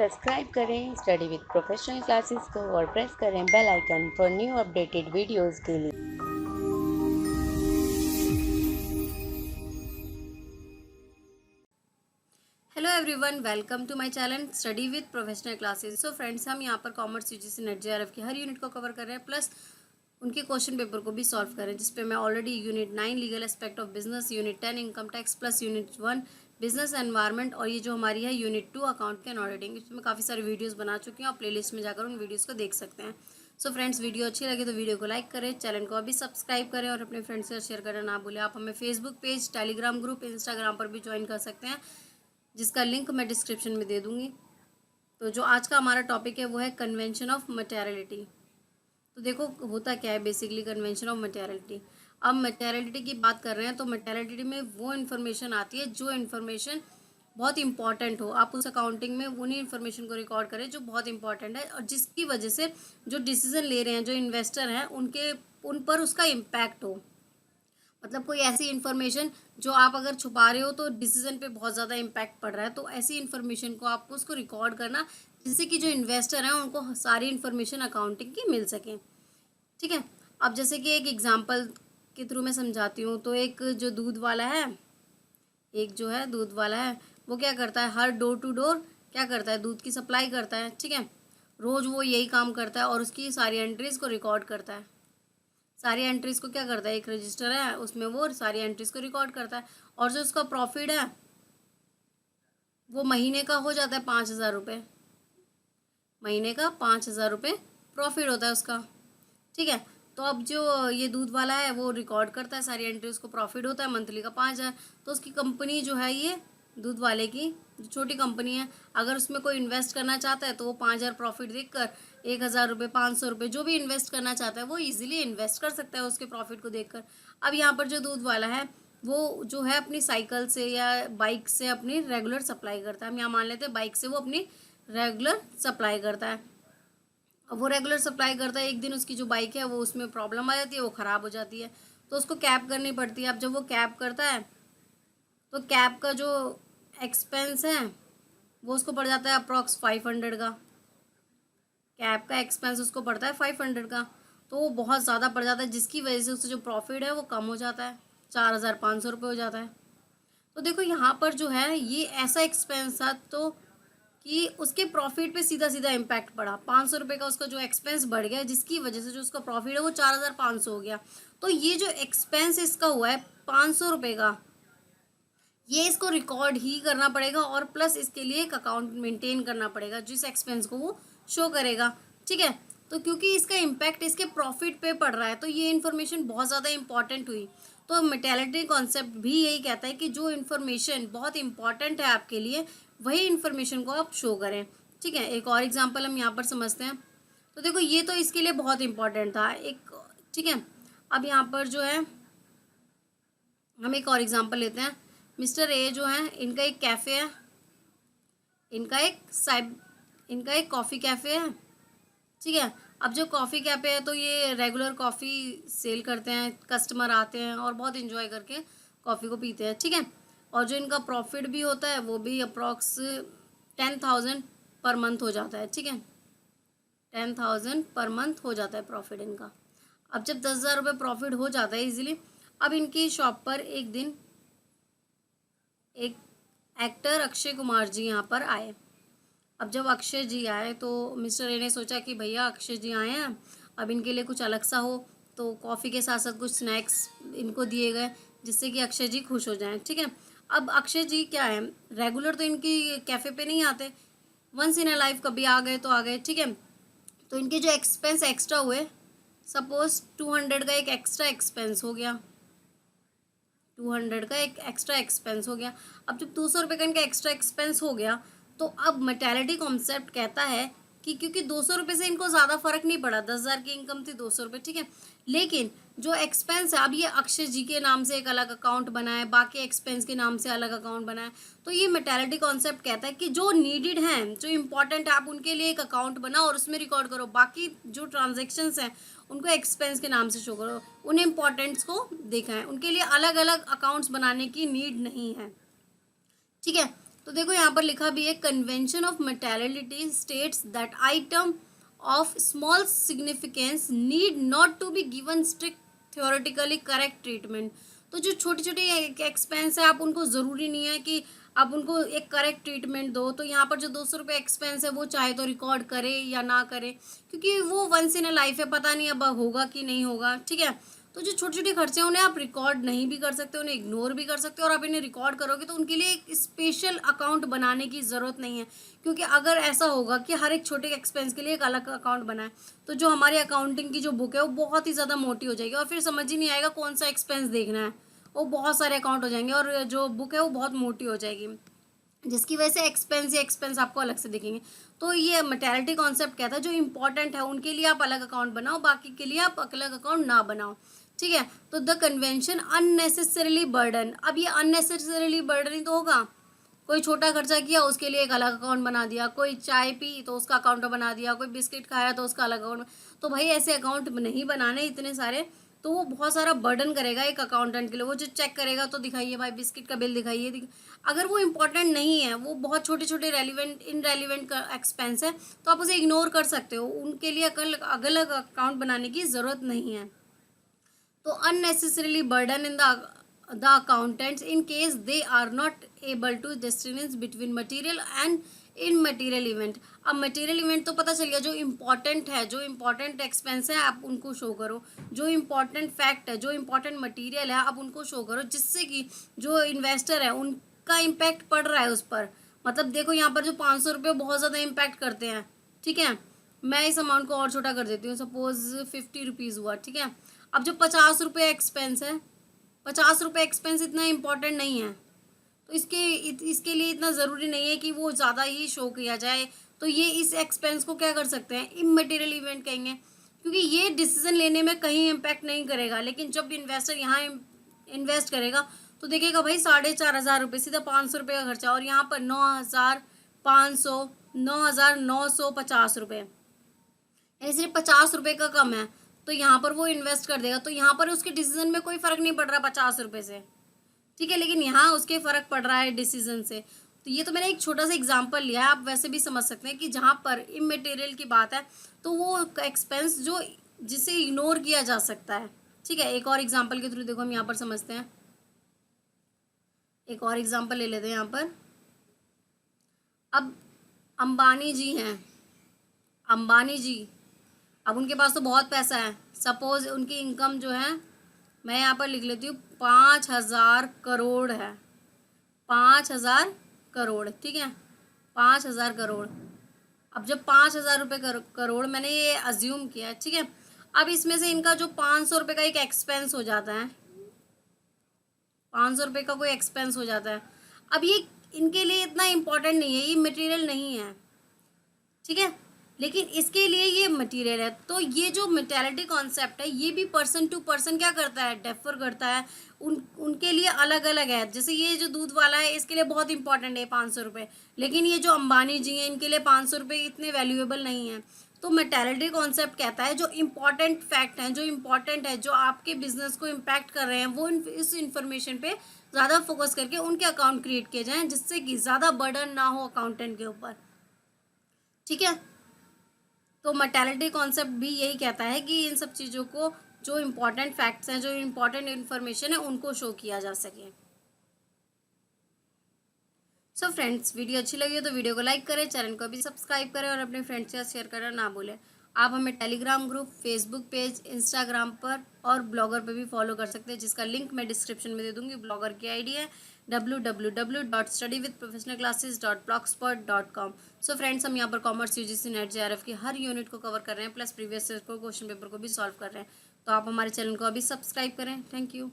Subscribe करें study with professional classes को और प्रेस करें bell icon for new updated videos के लिए। Hello everyone, welcome to my channel study with professional classes. So friends, हम यहाँ पर कॉमर्स यूजीसी नेट जेआरएफ की हर यूनिट को कवर कर रहे हैं, प्लस उनके क्वेश्चन पेपर को भी सॉल्व कर रहे हैं, जिसपे मैं already unit 9 legal aspect of business, unit 10 income tax, plus unit 1 business environment, और ये जो हमारी है यूनिट 2 अकाउंट एंड ऑडिटिंग, इसमें काफ़ी सारे वीडियोज़ बना चुकी हैं। आप प्लेलिस्ट में जाकर उन वीडियोज़ को देख सकते हैं। सो फ्रेंड्स, वीडियो अच्छी लगे तो वीडियो को लाइक करें, चैनल को अभी सब्सक्राइब करें और अपने फ्रेंड्स से शेयर करना ना भूलें। आप हमें Facebook page, Telegram group, Instagram पर भी ज्वाइन कर सकते हैं, जिसका लिंक मैं डिस्क्रिप्शन में दे दूँगी। तो जो आज का हमारा टॉपिक है वो है कन्वेंशन ऑफ मटेरियलिटी। तो देखो होता क्या है बेसिकली कन्वेंशन ऑफ मटेरियलिटी। अब मटेरियलिटी की बात कर रहे हैं तो मटेरियलिटी में वो इन्फॉर्मेशन आती है जो इन्फॉर्मेशन बहुत इंपॉर्टेंट हो। आप उस अकाउंटिंग में उन्हीं इन्फॉर्मेशन को रिकॉर्ड करें जो बहुत इंपॉर्टेंट है और जिसकी वजह से जो डिसीजन ले रहे हैं, जो इन्वेस्टर हैं, उन पर उसका इम्पैक्ट हो। मतलब कोई ऐसी इन्फॉर्मेशन जो आप अगर छुपा रहे हो तो डिसीजन पे बहुत ज़्यादा इम्पैक्ट पड़ रहा है, तो ऐसी इन्फॉर्मेशन को आपको उसको रिकॉर्ड करना, जिससे कि जो इन्वेस्टर हैं उनको सारी इन्फॉर्मेशन अकाउंटिंग की मिल सके। ठीक है, अब जैसे कि एक एग्जांपल के थ्रू मैं समझाती हूँ। तो एक जो दूध वाला है, एक जो है दूध वाला है, वो क्या करता है, हर डोर टू डोर क्या करता है, दूध की सप्लाई करता है। ठीक है, रोज़ वो यही काम करता है और उसकी सारी एंट्रीज को रिकॉर्ड करता है। सारी एंट्रीज को क्या करता है, एक रजिस्टर है उसमें वो सारी एंट्रीज को रिकॉर्ड करता है। और जो उसका प्रॉफिट है वो महीने का हो जाता है 5,000 रुपये। महीने का 5,000 रुपये प्रॉफिट होता है उसका। ठीक है, तो अब जो ये दूध वाला है वो रिकॉर्ड करता है सारी एंट्रीज को, प्रॉफिट होता है मंथली का 5,000। तो उसकी कंपनी जो है, ये दूध वाले की जो छोटी कंपनी है, अगर उसमें कोई इन्वेस्ट करना चाहता है तो वो 5,000 प्रॉफिट देखकर 1,000 रुपये, 500 रुपये जो भी इन्वेस्ट करना चाहता है वो इजीली इन्वेस्ट कर सकता है उसके प्रॉफिट को देखकर। अब यहाँ पर जो दूध वाला है वो जो है अपनी साइकिल से या बाइक से अपनी रेगुलर सप्लाई करता है। हम यहाँ मान लेते हैं बाइक से वो अपनी रेगुलर सप्लाई करता है। अब वो रेगुलर सप्लाई करता है, एक दिन उसकी जो बाइक है वो उसमें प्रॉब्लम आ जाती है, वो ख़राब हो जाती है, तो उसको कैब करनी पड़ती है। अब जब वो कैब करता है तो कैब का जो एक्सपेंस है वो उसको पड़ जाता है अप्रॉक्स 500 का। कैब का एक्सपेंस उसको पड़ता है 500 का, तो वो बहुत ज़्यादा पड़ जाता है, जिसकी वजह से उससे जो प्रॉफिट है वो कम हो जाता है, 4,500 रुपये हो जाता है। तो देखो यहाँ पर जो है ये ऐसा एक्सपेंस था तो कि उसके प्रॉफिट पे सीधा सीधा इम्पैक्ट पड़ा। 500 रुपये का उसका जो एक्सपेंस बढ़ गया, जिसकी वजह से जो उसका प्रॉफिट है वो 4,500 हो गया। तो ये जो एक्सपेंस इसका हुआ है 500 रुपये का, ये इसको रिकॉर्ड ही करना पड़ेगा और प्लस इसके लिए एक अकाउंट मेंटेन करना पड़ेगा जिस एक्सपेंस को वो शो करेगा। ठीक है, तो क्योंकि इसका इम्पैक्ट इसके प्रॉफिट पे पड़ रहा है तो ये इन्फॉर्मेशन बहुत ज़्यादा इंपॉर्टेंट हुई। तो मेटेलिटी कॉन्सेप्ट भी यही कहता है कि जो इन्फॉर्मेशन बहुत इंपॉर्टेंट है आपके लिए, वही इन्फॉर्मेशन को आप शो करें। ठीक है, एक और एग्जाम्पल हम यहाँ पर समझते हैं। तो देखो ये तो इसके लिए बहुत इंपॉर्टेंट था एक। ठीक है, अब यहाँ पर जो है हम एक और एग्जाम्पल लेते हैं। मिस्टर ए जो है, इनका एक कैफ़े है, इनका एक कॉफ़ी कैफ़े है। ठीक है, अब जो कॉफ़ी कैफ़े है तो ये रेगुलर कॉफ़ी सेल करते हैं, कस्टमर आते हैं और बहुत इन्जॉय करके कॉफ़ी को पीते हैं। ठीक है, और जो इनका प्रॉफिट भी होता है वो भी अप्रॉक्स 10,000 पर मंथ हो जाता है। ठीक है, 10,000 पर मंथ हो जाता है प्रॉफिट इनका। अब जब 10,000 रुपये प्रॉफिट हो जाता है इजीली, अब इनकी शॉप पर एक दिन एक एक्टर अक्षय कुमार जी यहाँ पर आए। अब जब अक्षय जी आए तो मिस्टर ए ने सोचा कि भैया अक्षय जी आए हैं, अब इनके लिए कुछ अलग सा हो, तो कॉफ़ी के साथ साथ कुछ स्नैक्स इनको दिए गए जिससे कि अक्षय जी खुश हो जाएं। ठीक है, अब अक्षय जी क्या है, रेगुलर तो इनकी कैफ़े पे नहीं आते, वंस इन अ लाइफ कभी आ गए तो आ गए। ठीक है, तो इनके जो एक्सपेंस एक्स्ट्रा हुए, सपोज 200 का एक एक्स्ट्रा एक्सपेंस हो गया, 200 का एक एक्स्ट्रा एक्सपेंस हो गया। अब जब 200 रुपये का इनका एक्स्ट्रा एक्सपेंस हो गया तो अब मेटेलिटी कॉन्सेप्ट कहता है कि क्योंकि 200 रुपये से इनको ज़्यादा फर्क नहीं पड़ा, 10,000 की इनकम थी, 200 रुपये। ठीक है, लेकिन जो एक्सपेंस है, अब ये अक्षय जी के नाम से एक अलग अकाउंट बनाए, बाकी एक्सपेंस के नाम से अलग अकाउंट बनाए, तो ये मेटेलिटी कॉन्सेप्ट कहता है कि जो नीडेड हैं, जो इंपॉर्टेंट है, आप उनके लिए एक अकाउंट बनाओ और उसमें रिकॉर्ड करो, बाकी जो ट्रांजेक्शन्स हैं उनको एक्सपेंस के नाम से शो करो। उन इम्पॉर्टेंट्स को देखा है, उनके लिए अलग अलग अकाउंट्स बनाने की नीड नहीं है। ठीक है, तो देखो यहाँ पर लिखा भी है, convention of materiality states that item of small significance need not to be given strict theoretically correct treatment. तो जो छोटी छोटी एक्सपेंस है, आप उनको ज़रूरी नहीं है कि आप उनको एक करेक्ट ट्रीटमेंट दो। तो यहाँ पर जो 200 रुपये एक्सपेंस है वो चाहे तो रिकॉर्ड करे या ना करे, क्योंकि वो वंस इन अ लाइफ है, पता नहीं अब होगा कि नहीं होगा। ठीक है, तो जो छोटे छोटे खर्चे हैं उन्हें आप रिकॉर्ड नहीं भी कर सकते, उन्हें इग्नोर भी कर सकते हो, और आप इन्हें रिकॉर्ड करोगे तो उनके लिए एक स्पेशल अकाउंट बनाने की ज़रूरत नहीं है। क्योंकि अगर ऐसा होगा कि हर एक छोटे एक्सपेंस के लिए एक अलग अकाउंट बनाए, तो जो हमारी अकाउंटिंग की जो बुक है वो बहुत ही ज़्यादा मोटी हो जाएगी, और फिर समझ ही नहीं आएगा कौन सा एक्सपेंस देखना है। वो बहुत सारे अकाउंट हो जाएंगे और जो बुक है वो बहुत मोटी हो जाएगी, जिसकी वजह से एक्सपेंस या एक्सपेंस आपको अलग से दिखेंगे। तो ये मटेरियलिटी कॉन्सेप्ट कहता है जो इंपॉर्टेंट है उनके लिए आप अलग अकाउंट बनाओ, बाकी के लिए आप अलग अकाउंट ना बनाओ। ठीक है, तो द कन्वेंशन अननेसेसरीली बर्डन, अब ये अननेसेसरीली बर्डन ही तो होगा। कोई छोटा खर्चा किया उसके लिए एक अलग अकाउंट बना दिया, कोई चाय पी तो उसका अकाउंट बना दिया, कोई बिस्किट खाया तो उसका अलग अकाउंट। तो भाई ऐसे अकाउंट नहीं बनाने इतने सारे, तो वो बहुत सारा बर्डन करेगा एक अकाउंटेंट के लिए। वो जो चेक करेगा तो दिखाइए भाई बिस्किट का बिल दिखाइए, अगर वो इंपॉर्टेंट नहीं है, वो बहुत छोटे छोटे रेलिवेंट इनरेलिवेंट एक्सपेंस है, तो आप उसे इग्नोर कर सकते हो, उनके लिए अलग अलग अकाउंट बनाने की ज़रूरत नहीं है। तो unnecessarily burden in the accountants in case they are not able to distinguish between material and immaterial event। अब मटेरियल इवेंट तो पता चल गया, जो इम्पोर्टेंट है, जो इम्पोर्टेंट एक्सपेंस है आप उनको शो करो, जो इम्पोर्टेंट फैक्ट है, जो इम्पोर्टेंट मटेरियल है आप उनको शो करो, जिससे कि जो इन्वेस्टर है उनका इम्पैक्ट पड़ रहा है उस पर। मतलब देखो यहाँ पर जो 500 रुपये बहुत ज़्यादा इम्पैक्ट करते हैं। ठीक है, मैं इस अमाउंट को और छोटा कर देती हूँ, सपोज 50 रुपीज़ हुआ। ठीक है, अब जो 50 रुपये एक्सपेंस है, 50 रुपये एक्सपेंस इतना इम्पोर्टेंट नहीं है, तो इसके लिए इतना ज़रूरी नहीं है कि वो ज़्यादा ही शो किया जाए। तो ये इस एक्सपेंस को क्या कर सकते हैं, इमटेरियल इवेंट कहेंगे, क्योंकि ये डिसीजन लेने में कहीं इम्पैक्ट नहीं करेगा। लेकिन जब इन्वेस्टर यहाँ इन्वेस्ट करेगा तो देखिएगा भाई 4,500 रुपये सीधा 500 रुपये का खर्चा, और यहाँ पर 9,500 9,950 रुपये, यानी सिर्फ 50 रुपये का कम है, तो यहाँ पर वो इन्वेस्ट कर देगा। तो यहाँ पर उसके डिसीजन में कोई फ़र्क नहीं पड़ रहा 50 रुपये से। ठीक है, लेकिन यहाँ उसके फ़र्क पड़ रहा है डिसीजन से। तो ये तो मैंने एक छोटा सा एग्जांपल लिया है, आप वैसे भी समझ सकते हैं कि जहाँ पर इमटेरियल की बात है तो वो एक्सपेंस जो जिसे इग्नोर किया जा सकता है। ठीक है, एक और एग्जांपल के थ्रू देखो हम यहाँ पर समझते हैं, एक और एग्जांपल ले लेते हैं यहाँ पर। अब अंबानी जी हैं, अंबानी जी, अब उनके पास तो बहुत पैसा है, सपोज उनकी इनकम जो है, मैं यहाँ पर लिख लेती हूँ 5,000 करोड़ है, 5,000 करोड़। ठीक है, 5,000 करोड़। अब जब 5,000 रुपये करोड़ मैंने ये अज्यूम किया है। ठीक है, अब इसमें से इनका जो 500 रुपये का एक एक्सपेंस हो जाता है, 500 रुपये का कोई एक्सपेंस हो जाता है। अब ये इनके लिए इतना इम्पोर्टेंट नहीं है, ये मटेरियल नहीं है। ठीक है, लेकिन इसके लिए ये मटेरियल है। तो ये जो मेटालिटी कॉन्सेप्ट है ये भी पर्सन टू पर्सन क्या करता है, डिफर करता है, उनके लिए अलग अलग है। जैसे ये जो दूध वाला है इसके लिए बहुत इंपॉर्टेंट है 500 रुपये, लेकिन ये जो अंबानी जी हैं इनके लिए 500 रुपये इतने वैल्यूएबल नहीं है। तो मेटालिटी कॉन्सेप्ट कहता है जो इम्पॉर्टेंट फैक्ट हैं, जो इम्पॉर्टेंट है, जो आपके बिजनेस को इम्पैक्ट कर रहे हैं, वो इस इंफॉर्मेशन पे ज़्यादा फोकस करके उनके अकाउंट क्रिएट किए जाएँ, जिससे कि ज़्यादा बर्डन ना हो अकाउंटेंट के ऊपर। ठीक है, तो मर्टेलिटी कॉन्सेप्ट भी यही कहता है कि इन सब चीज़ों को, जो इम्पोर्टेंट फैक्ट्स हैं, जो इम्पोर्टेंट इन्फॉर्मेशन है, उनको शो किया जा सके। सो फ्रेंड्स, वीडियो अच्छी लगी हो तो वीडियो को लाइक करें, चैनल को भी सब्सक्राइब करें और अपने फ्रेंड्स के साथ शेयर करना ना भूलें। आप हमें Telegram group, Facebook page, Instagram पर और ब्लॉगर पर भी फॉलो कर सकते हैं, जिसका लिंक मैं डिस्क्रिप्शन में दे दूँगी। ब्लॉगर की आईडी है www.studywithprofessionalclasses.blogspot.com। सो फ्रेंड्स, हम यहाँ पर कॉमर्स, यूजीसी, नेट, जेआरएफ की हर यूनिट को कवर कर रहे हैं, प्लस प्रीवियस ईयर को क्वेश्चन पेपर को भी सॉल्व कर रहे हैं। तो आप हमारे चैनल को अभी सब्सक्राइब करें। Thank you.